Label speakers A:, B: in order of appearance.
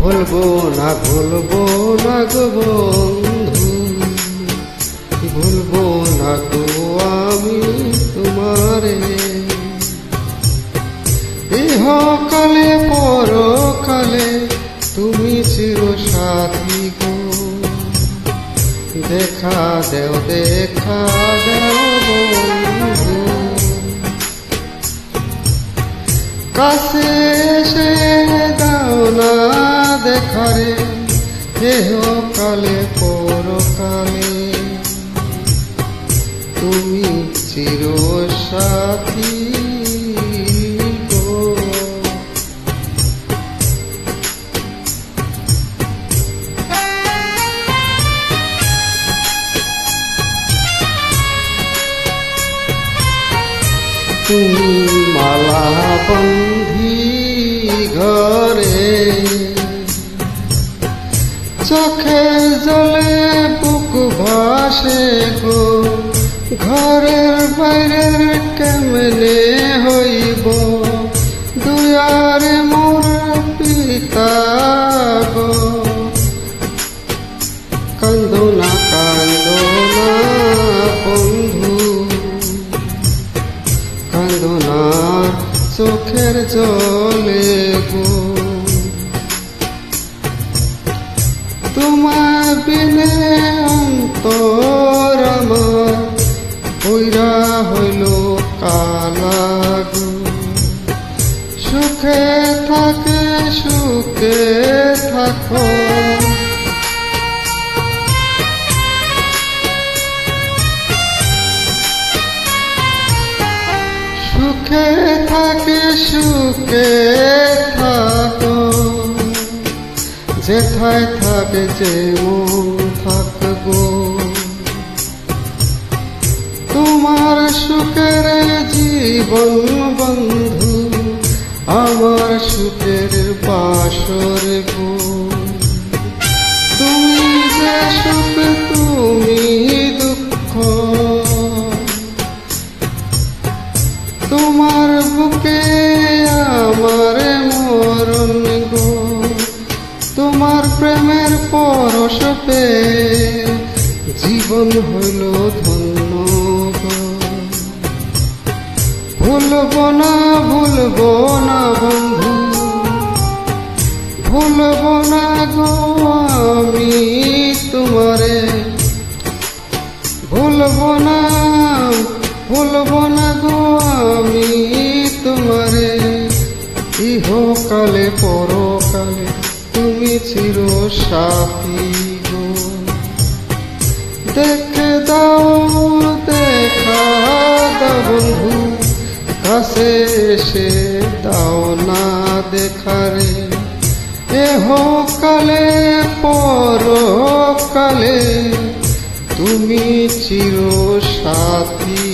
A: ভুলবো না গো বন্ধু, ভুলবো না গো আমি তোমারে। ইহকালে পরকালে তুমি চিরসাথী গো। দেখা দেও বন্ধু, কাছে এসে দাও না দেখারে। ইহকালে পরকালে তুমি চিরসাথী গো। তুমি মালা বন্ধি ঘরে, চোখে জলে বুক ভাসে গো। ঘরের বাইরের কেমনে হইব, দুয়ারে মোর পিতা গো। কান্দো না বন্ধু, কান্দো না চোখের জলে গো। তোমার বিনে অন্তর আমার পইরা হইল কালা গো। সুখে থাকে সুখে থাকো, সুখে থাকে সুখে থাকো। যেথায় থাকে যে মন থাকবো, তোমার সুখের জীবন বন্ধু, আমার সুখের বাসর গো। তুমি যে সুখ তুমি দুঃখ, তোমার বুকে আমার মরণ গো। তোমার প্রেমের পরশ পেয়ে জীবন হইল ধন্য গো। ভুলবো না বন্ধু, ভুলবো না গো আমি তোমারে। ভুলবো না গো আমি তোমারে। ইহকালে পরকালে তুমি চিরসাথী গো। দেখা দাও বন্ধু, কাছে এসে দাও না দেখারে। ইহকালে পরকালে তুমি চিরসাথী।